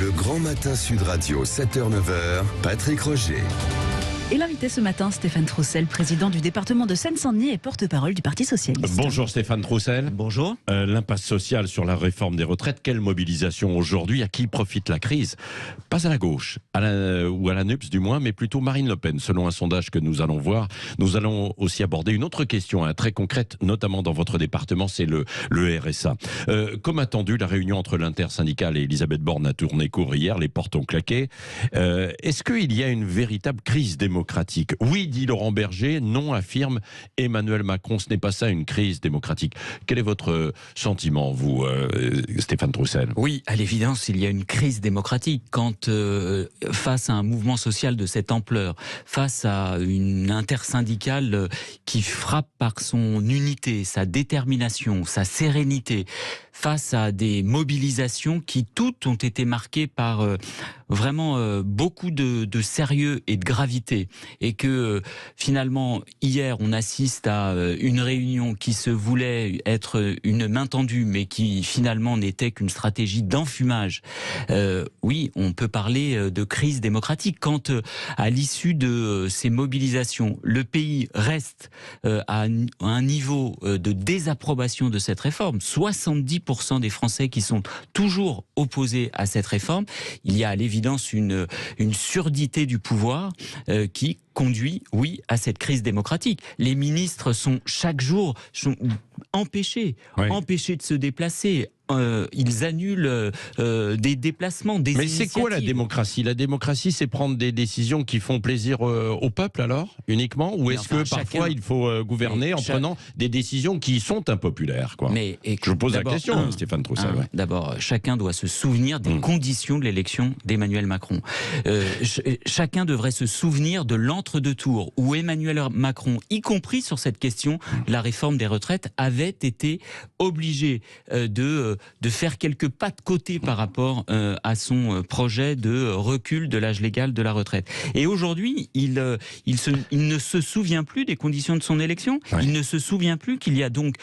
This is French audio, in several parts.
Le Grand Matin Sud Radio, 7h-9h, Patrick Roger. Et l'invité ce matin, Stéphane Troussel, président du département de Seine-Saint-Denis et porte-parole du Parti Socialiste. Bonjour Stéphane Troussel. Bonjour. L'impasse sociale sur la réforme des retraites, quelle mobilisation aujourd'hui? À qui profite la crise? Pas à la gauche, ou à la NUPS du moins, mais plutôt Marine Le Pen, selon un sondage que nous allons voir. Nous allons aussi aborder une autre question très concrète, notamment dans votre département, c'est le RSA. Comme attendu, la réunion entre l'intersyndicale et Elisabeth Borne a tourné court hier, les portes ont claqué. Est-ce qu'il y a une véritable crise démocratique? Oui, dit Laurent Berger, non, affirme Emmanuel Macron. Ce n'est pas ça une crise démocratique. Quel est votre sentiment, vous, Stéphane Troussel? Oui, à l'évidence, il y a une crise démocratique quand, face à un mouvement social de cette ampleur, face à une intersyndicale qui frappe par son unité, sa détermination, sa sérénité, face à des mobilisations qui toutes ont été marquées par vraiment beaucoup de sérieux et de gravité, et que finalement hier on assiste à une réunion qui se voulait être une main tendue mais qui finalement n'était qu'une stratégie d'enfumage. Oui, on peut parler de crise démocratique quand à l'issue de ces mobilisations le pays reste à un niveau de désapprobation de cette réforme. 70% des Français qui sont toujours opposés à cette réforme. Il y a à l'évidence une surdité du pouvoir qui conduit, oui, à cette crise démocratique. Les ministres sont chaque jour empêchés de se déplacer. Ils annulent des déplacements, des initiatives. Mais c'est quoi la démocratie? La démocratie, c'est prendre des décisions qui font plaisir au peuple, alors, uniquement? Ou est-ce que parfois il faut gouverner en prenant des décisions qui sont impopulaires, quoi? Je vous pose la question, Stéphane Troussel. D'abord, chacun doit se souvenir des conditions de l'élection d'Emmanuel Macron. Chacun devrait se souvenir de l'entre-deux-tours où Emmanuel Macron, y compris sur cette question, la réforme des retraites, avait été obligé de faire quelques pas de côté par rapport à son projet de recul de l'âge légal de la retraite. Et aujourd'hui, il ne se souvient plus des conditions de son élection. Il ne se souvient plus qu'il y a donc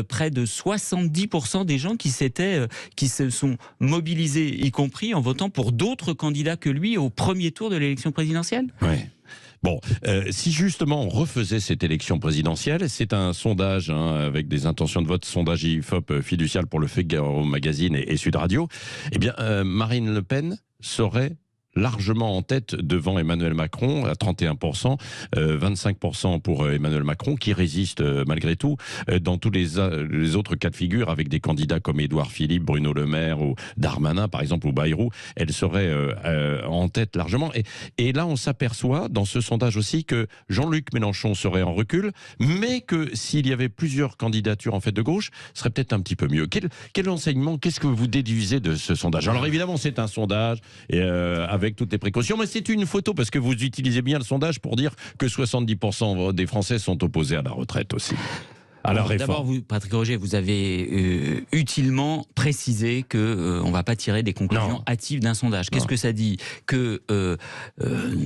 près de 70% des gens qui se sont mobilisés, y compris en votant pour d'autres candidats que lui au premier tour de l'élection présidentielle. Bon, si justement on refaisait cette élection présidentielle, c'est un sondage avec des intentions de vote, sondage IFOP fiducial pour le Figaro Magazine et Sud Radio, eh bien Marine Le Pen serait largement en tête devant Emmanuel Macron à 31%, 25% pour Emmanuel Macron qui résiste malgré tout dans tous les autres cas de figure avec des candidats comme Édouard Philippe, Bruno Le Maire ou Darmanin par exemple ou Bayrou, elle serait en tête largement. Et là on s'aperçoit dans ce sondage aussi que Jean-Luc Mélenchon serait en recul, mais que s'il y avait plusieurs candidatures en fait de gauche, ce serait peut-être un petit peu mieux. Quel enseignement, qu'est-ce que vous déduisez de ce sondage? Alors évidemment c'est un sondage et avec toutes les précautions, mais c'est une photo parce que vous utilisez bien le sondage pour dire que 70% des Français sont opposés à la retraite aussi. D'abord, Patrick Roger, vous avez utilement précisé que on ne va pas tirer des conclusions hâtives d'un sondage. Qu'est-ce que ça dit? Que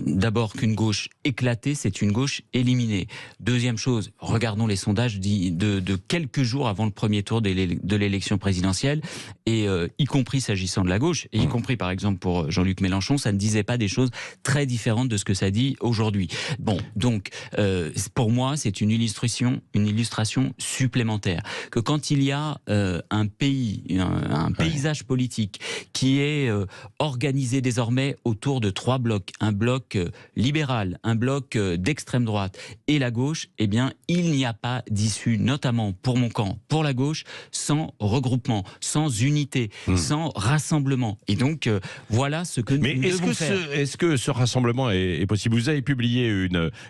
d'abord qu'une gauche éclatée, c'est une gauche éliminée. Deuxième chose, regardons les sondages de quelques jours avant le premier tour de l'élection présidentielle, et y compris s'agissant de la gauche, et y compris par exemple pour Jean-Luc Mélenchon, ça ne disait pas des choses très différentes de ce que ça dit aujourd'hui. Bon, donc pour moi, c'est une illustration supplémentaire, que quand il y a un pays, un paysage politique qui est organisé désormais autour de trois blocs, un bloc libéral, un bloc d'extrême droite et la gauche, eh bien il n'y a pas d'issue, notamment pour mon camp, pour la gauche, sans regroupement, sans unité, sans rassemblement. Et donc voilà ce que nous devons faire. Mais est-ce que ce rassemblement est possible? Vous avez publié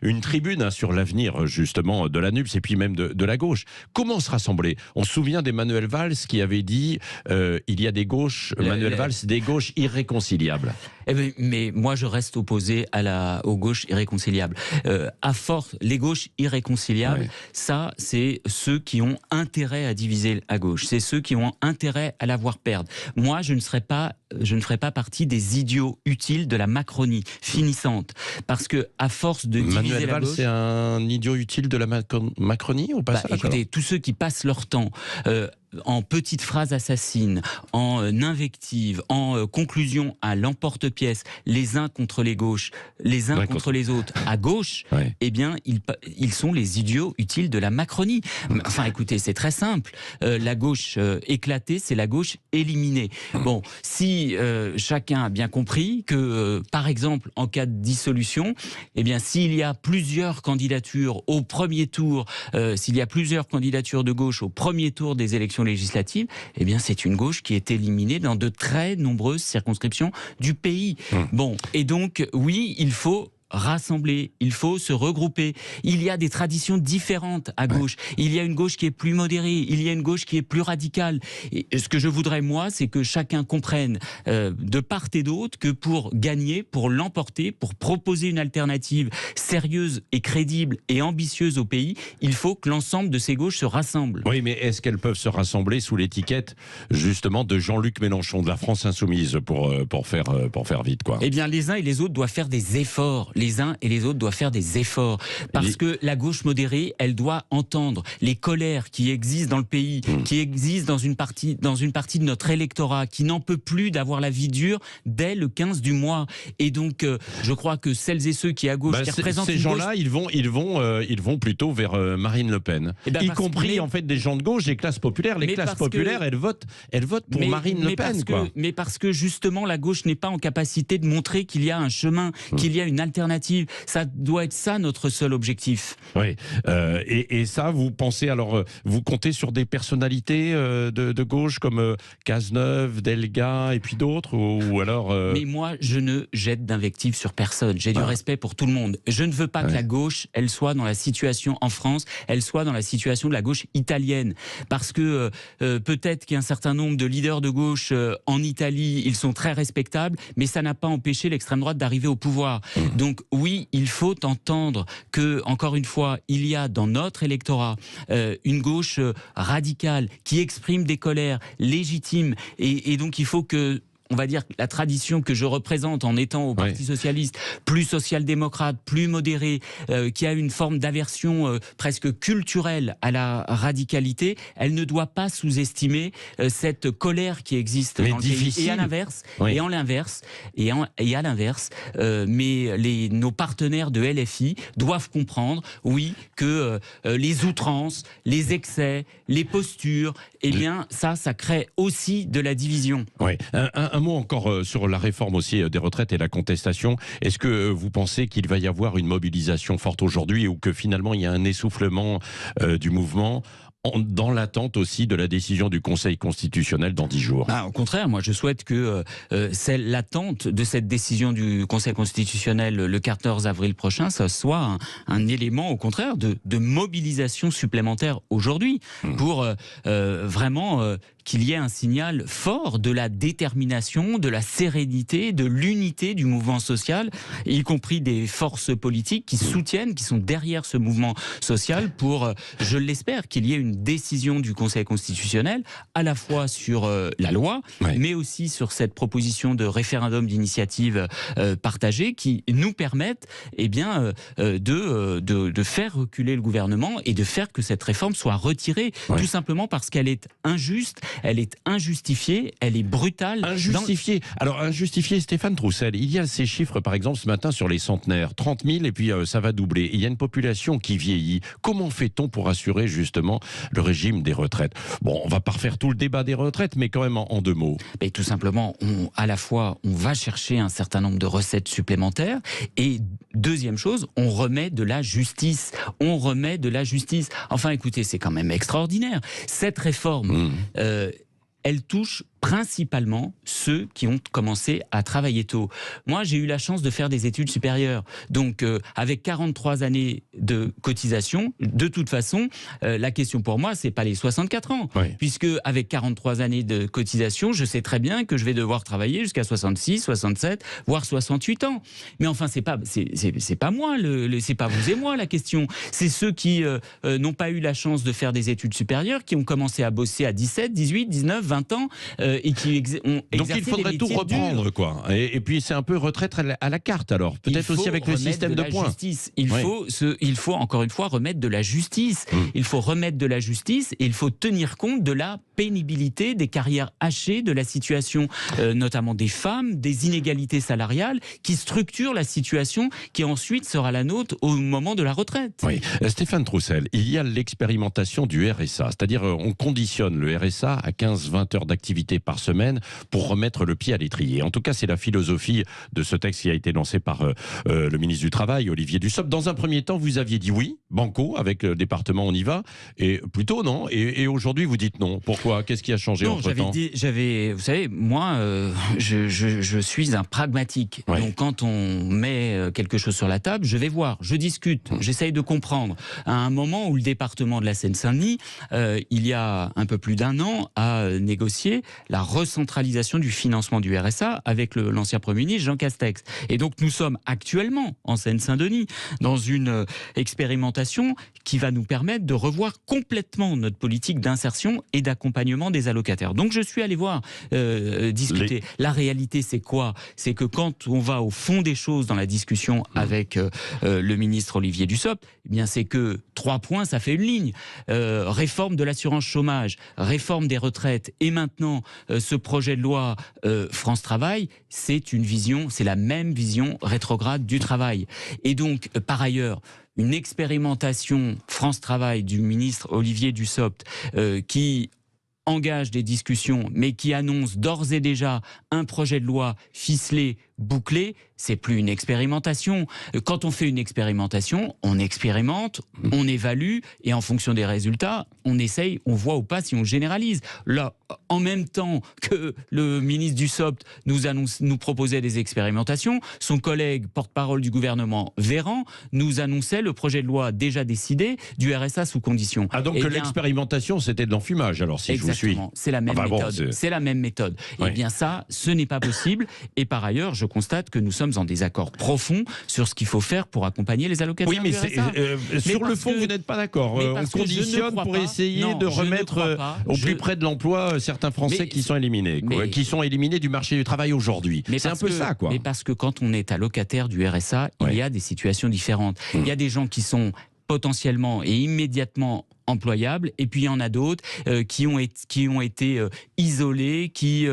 une tribune sur l'avenir justement de la NUPS et puis même de la gauche. Comment se rassembler? On se souvient d'Emmanuel Valls qui avait dit il y a des gauches, Manuel Valls, des gauches irréconciliables. Mais moi je reste opposé aux gauches irréconciliables. À force, les gauches irréconciliables, ça c'est ceux qui ont intérêt à diviser la gauche, c'est ceux qui ont intérêt à la voir perdre. Moi je ne ferai pas partie des idiots utiles de la Macronie finissante, parce que à force de diviser Manuel la Valls, gauche, c'est un idiot utile de la Macronie ou pas? Écoutez, tous ceux qui passent leur temps en petites phrases assassines, en invectives, en conclusion à l'emporte-pièce, les uns contre les gauches, les uns contre les autres, à gauche, eh bien, ils sont les idiots utiles de la Macronie. Enfin, écoutez, c'est très simple. La gauche éclatée, c'est la gauche éliminée. Bon, si chacun a bien compris que, par exemple, en cas de dissolution, eh bien, s'il y a plusieurs candidatures au premier tour, s'il y a plusieurs candidatures de gauche au premier tour des élections législatives, eh bien, c'est une gauche qui est éliminée dans de très nombreuses circonscriptions du pays. Bon, et donc, oui, il faut rassembler, il faut se regrouper. Il y a des traditions différentes à gauche. Il y a une gauche qui est plus modérée, il y a une gauche qui est plus radicale. Et ce que je voudrais, moi, c'est que chacun comprenne de part et d'autre que pour gagner, pour l'emporter, pour proposer une alternative sérieuse et crédible et ambitieuse au pays, il faut que l'ensemble de ces gauches se rassemblent. Oui, mais est-ce qu'elles peuvent se rassembler sous l'étiquette, justement, de Jean-Luc Mélenchon, de la France Insoumise, pour faire vite, quoi? Eh bien, les uns et les autres doivent faire des efforts. Les uns et les autres doivent faire des efforts. Parce que la gauche modérée, elle doit entendre les colères qui existent dans le pays, qui existent dans une partie de notre électorat, qui n'en peut plus d'avoir la vie dure dès le 15 du mois. Et donc, je crois que celles et ceux qui, à gauche, qui représentent ces gens-là, ils vont plutôt vers Marine Le Pen. Y compris, en fait, des gens de gauche, des classes populaires. Les classes populaires, elles votent pour Marine Le Pen, quoi. Mais parce que, justement, la gauche n'est pas en capacité de montrer qu'il y a un chemin, qu'il y a une alternative. Ça doit être ça notre seul objectif. Oui. Et ça, vous pensez alors, vous comptez sur des personnalités de gauche comme Cazeneuve, Delga et puis d'autres, ou alors Mais moi, je ne jette d'invectives sur personne. J'ai du respect pour tout le monde. Je ne veux pas que la gauche, elle soit dans la situation en France, elle soit dans la situation de la gauche italienne, parce que peut-être qu'il y a un certain nombre de leaders de gauche en Italie, ils sont très respectables, mais ça n'a pas empêché l'extrême droite d'arriver au pouvoir. Donc oui, il faut entendre que, encore une fois, il y a dans notre électorat une gauche radicale qui exprime des colères légitimes, et donc il faut que, on va dire, la tradition que je représente en étant au Parti Socialiste, plus social-démocrate, plus modéré, qui a une forme d'aversion presque culturelle à la radicalité, elle ne doit pas sous-estimer cette colère qui existe dans le pays. Et à l'inverse, mais nos partenaires de LFI doivent comprendre, oui, que les outrances, les excès, les postures, eh bien, ça crée aussi de la division. Oui. Un mot encore sur la réforme aussi des retraites et la contestation. Est-ce que vous pensez qu'il va y avoir une mobilisation forte aujourd'hui, ou que finalement il y a un essoufflement du mouvement dans l'attente aussi de la décision du Conseil constitutionnel dans 10 jours? Au contraire, moi je souhaite que l'attente de cette décision du Conseil constitutionnel le 14 avril prochain, ça soit un élément au contraire de mobilisation supplémentaire aujourd'hui, pour vraiment qu'il y ait un signal fort de la détermination, de la sérénité, de l'unité du mouvement social, y compris des forces politiques qui soutiennent, qui sont derrière ce mouvement social, pour, je l'espère, qu'il y ait une décision du Conseil constitutionnel, à la fois sur la loi, mais aussi sur cette proposition de référendum d'initiative partagée, qui nous permettent de faire reculer le gouvernement et de faire que cette réforme soit retirée, tout simplement parce qu'elle est injuste, elle est injustifiée, elle est brutale. Injustifiée. Alors, injustifiée, Stéphane Troussel, il y a ces chiffres, par exemple, ce matin sur les centenaires, 30 000, et puis ça va doubler. Et il y a une population qui vieillit. Comment fait-on pour assurer justement le régime des retraites? Bon, on va pas refaire tout le débat des retraites, mais quand même en 2 mots. Mais tout simplement, à la fois, on va chercher un certain nombre de recettes supplémentaires, et deuxième chose, on remet de la justice. On remet de la justice. Enfin, écoutez, c'est quand même extraordinaire. Cette réforme, elle touche principalement ceux qui ont commencé à travailler tôt. Moi, j'ai eu la chance de faire des études supérieures. Donc, avec 43 années de cotisation, de toute façon, la question pour moi, c'est pas les 64 ans. Puisque, avec 43 années de cotisation, je sais très bien que je vais devoir travailler jusqu'à 66, 67, voire 68 ans. Mais enfin, c'est pas moi, c'est pas vous et moi la question. C'est ceux qui n'ont pas eu la chance de faire des études supérieures, qui ont commencé à bosser à 17, 18, 19, 20 ans, et qui ont Donc il exercé faudrait des tout métiers reprendre, durs. quoi. Et puis c'est un peu retraite à la carte, alors. Peut-être aussi avec le système de points. Justice. Il faut encore une fois remettre de la justice. Il faut remettre de la justice et il faut tenir compte de la pénibilité, des carrières hachées, de la situation notamment des femmes, des inégalités salariales qui structurent la situation qui ensuite sera la nôtre au moment de la retraite. Oui. Stéphane Troussel, il y a l'expérimentation du RSA, c'est-à-dire on conditionne le RSA à 15-20 heures d'activité par semaine pour remettre le pied à l'étrier. En tout cas, c'est la philosophie de ce texte qui a été lancé par le ministre du Travail, Olivier Dussopt. Dans un premier temps, vous aviez dit oui, banco, avec le département, on y va, et plutôt non, et aujourd'hui vous dites non. Pourquoi ? Qu'est-ce qui a changé entre-temps ? Vous savez, moi, je suis un pragmatique. Ouais. Donc quand on met quelque chose sur la table, je vais voir, je discute, j'essaye de comprendre. À un moment où le département de la Seine-Saint-Denis, il y a un peu plus d'1 an, a négocié la recentralisation du financement du RSA avec l'ancien Premier ministre Jean Castex. Et donc nous sommes actuellement en Seine-Saint-Denis dans une expérimentation qui va nous permettre de revoir complètement notre politique d'insertion et d'accompagnement des allocataires. Donc je suis allé voir, discuter. La réalité, c'est quoi ? C'est que quand on va au fond des choses dans la discussion avec le ministre Olivier Dussopt, eh bien c'est que 3 points, ça fait une ligne. Réforme de l'assurance chômage, réforme des retraites, et maintenant ce projet de loi France Travail, c'est la même vision rétrograde du travail. Et donc, par ailleurs, une expérimentation France Travail du ministre Olivier Dussopt qui engage des discussions, mais qui annonce d'ores et déjà un projet de loi ficelé, bouclé, c'est plus une expérimentation. Quand on fait une expérimentation, on expérimente, on évalue, et en fonction des résultats, on essaye, on voit ou pas si on généralise. Là, en même temps que le ministre Dussopt nous proposait des expérimentations, son collègue porte-parole du gouvernement, Véran, nous annonçait le projet de loi déjà décidé du RSA sous condition. Ah, donc l'expérimentation, c'était de l'enfumage, alors, si je vous suis. Exactement, c'est la même méthode. C'est la même méthode. Ouais. Eh bien ça, ce n'est pas possible. Et par ailleurs, je constate que nous sommes en désaccord profond sur ce qu'il faut faire pour accompagner les allocataires. Oui, mais du RSA. sur le fond, vous n'êtes pas d'accord. On conditionne pour essayer de remettre au plus près de l'emploi certains Français qui sont éliminés, qui sont éliminés du marché du travail aujourd'hui. C'est un peu ça, quoi. Mais parce que quand on est allocataire du RSA, il y a des situations différentes. Il y a des gens qui sont potentiellement et immédiatement employables, et puis il y en a d'autres qui ont été isolés, qui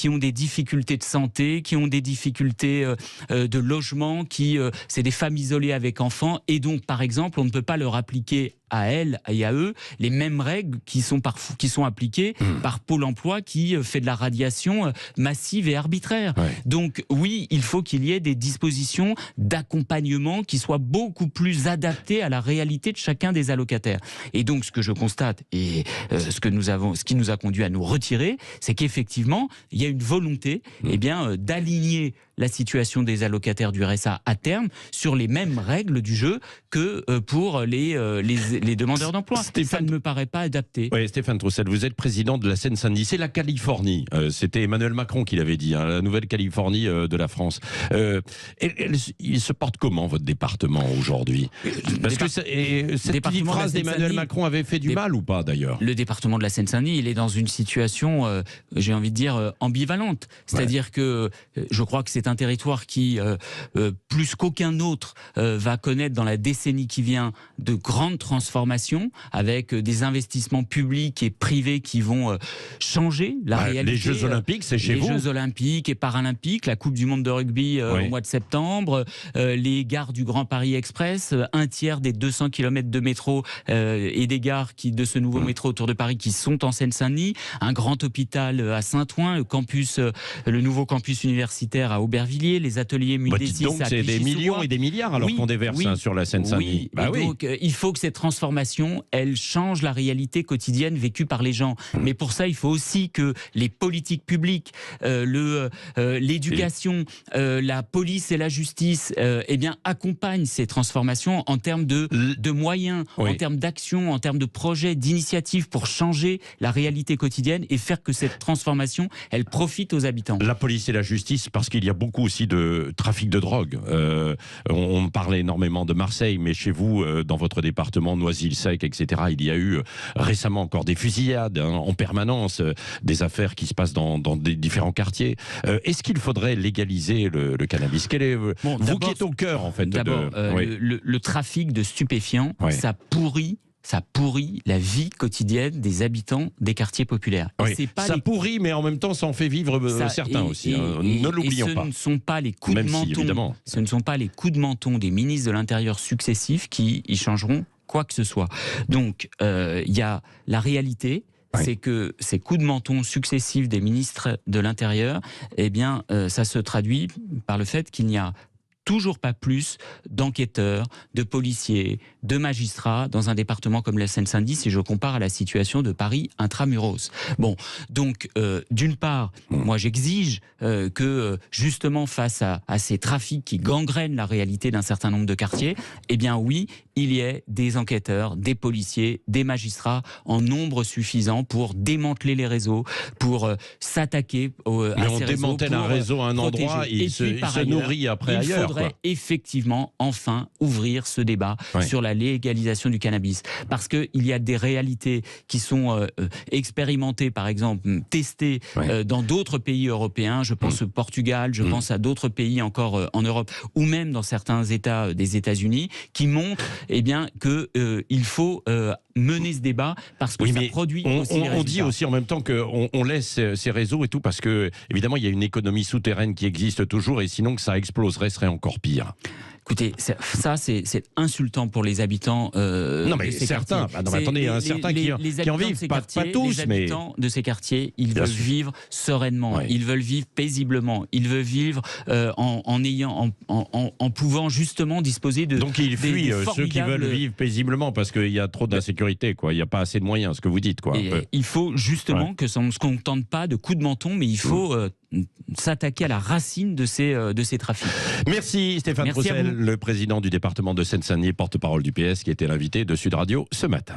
ont des difficultés de santé, qui ont des difficultés de logement, c'est des femmes isolées avec enfants, et donc par exemple on ne peut pas leur appliquer à elles et à eux les mêmes règles qui sont appliquées par Pôle emploi qui fait de la radiation massive et arbitraire. Ouais. Donc oui, il faut qu'il y ait des dispositions d'accompagnement qui soient beaucoup plus adaptées à la réalité de chacun des allocataires. Et donc ce que je constate et ce qui nous a conduit à nous retirer, c'est qu'effectivement il y a une volonté d'aligner la situation des allocataires du RSA à terme sur les mêmes règles du jeu que pour les demandeurs d'emploi. Ça ne me paraît pas adapté. Oui, Stéphane Troussel, vous êtes président de la Seine-Saint-Denis. C'est la Californie. C'était Emmanuel Macron qui l'avait dit, la nouvelle Californie de la France. Il se porte comment, votre département, aujourd'hui ? Parce que cette petite phrase d'Emmanuel Macron avait fait du mal ou pas, d'ailleurs ? Le département de la Seine-Saint-Denis, il est dans une situation, j'ai envie de dire, ambivalente. C'est-à-dire que je crois que c'est un territoire qui, plus qu'aucun autre, va connaître dans la décennie qui vient de grandes transformations avec des investissements publics et privés qui vont changer la réalité. Les Jeux Olympiques, c'est chez vous. Les Jeux Olympiques et Paralympiques, la Coupe du Monde de rugby au mois de septembre, les gares du Grand Paris Express, un tiers des 200 km de métro et des gares de ce nouveau métro autour de Paris qui sont en Seine-Saint-Denis, un grand hôpital à Saint-Ouen, le nouveau campus universitaire à Aubervilliers, les ateliers Mudécis à Clichy-sous-Bois. Donc c'est des millions et des milliards alors qu'on déverse sur la Seine-Saint-Denis. Donc il faut que cette transformation, elle change la réalité quotidienne vécue par les gens. Mais pour ça, il faut aussi que les politiques publiques, l'éducation, la police et la justice, accompagnent ces transformations en termes de moyens, en termes d'action, en termes de projets, d'initiatives pour changer la réalité quotidienne et faire que cette transformation, elle profite aux habitants. La police et la justice, parce qu'il y a beaucoup beaucoup aussi de trafic de drogue. On parlait énormément de Marseille, mais chez vous, dans votre département, Noisy-le-Sec, etc., il y a eu récemment encore des fusillades en permanence, des affaires qui se passent dans des différents quartiers. Est-ce qu'il faudrait légaliser le cannabis? Quel est vous qui êtes au cœur en fait le trafic de stupéfiants, ça pourrit la vie quotidienne des habitants des quartiers populaires. Ça pourrit, mais en même temps, ça en fait vivre certains aussi. Ne l'oublions pas. Ce ne sont pas les coups de menton. Ce ne sont pas les coups de menton des ministres de l'Intérieur successifs qui y changeront quoi que ce soit. Donc, il y a la réalité. C'est que ces coups de menton successifs des ministres de l'Intérieur, eh bien, ça se traduit par le fait qu'il n'y a toujours pas plus d'enquêteurs, de policiers, de magistrats dans un département comme la Seine-Saint-Denis si je compare à la situation de Paris intramuros. Bon, donc d'une part, moi j'exige que justement face à ces trafics qui gangrènent la réalité d'un certain nombre de quartiers, eh bien oui, il y ait des enquêteurs, des policiers, des magistrats en nombre suffisant pour démanteler les réseaux, pour s'attaquer à ces réseaux. Mais on démantèle un réseau à un endroit, il se nourrit après ailleurs. Il faudrait effectivement enfin ouvrir ce débat sur la légalisation du cannabis. Parce qu'il y a des réalités qui sont expérimentées, par exemple, testées dans d'autres pays européens. Je pense au Portugal, je pense à d'autres pays encore en Europe, ou même dans certains États des États-Unis, qui montrent qu'il faut mener ce débat parce que ça produit aussi des résultats. On dit aussi en même temps qu'on laisse ces réseaux et tout parce que, évidemment, il y a une économie souterraine qui existe toujours et sinon que ça exploserait, serait encore pire. Écoutez, ça c'est insultant pour les habitants. Non mais certains, attendez, certains qui en vivent, pas tous, les habitants de ces quartiers, ils veulent vivre sereinement, ils veulent vivre paisiblement, ils veulent vivre en pouvant justement disposer de. Donc ils fuient ceux qui veulent vivre paisiblement parce qu'il y a trop d'insécurité, quoi. Il n'y a pas assez de moyens, ce que vous dites, quoi. Il faut justement que ça ne se contente pas de coups de menton, mais il faut s'attaquer à la racine de ces trafics. Merci Stéphane Troussel, le président du département de Seine-Saint-Denis, porte-parole du PS, qui était l'invité de Sud Radio ce matin.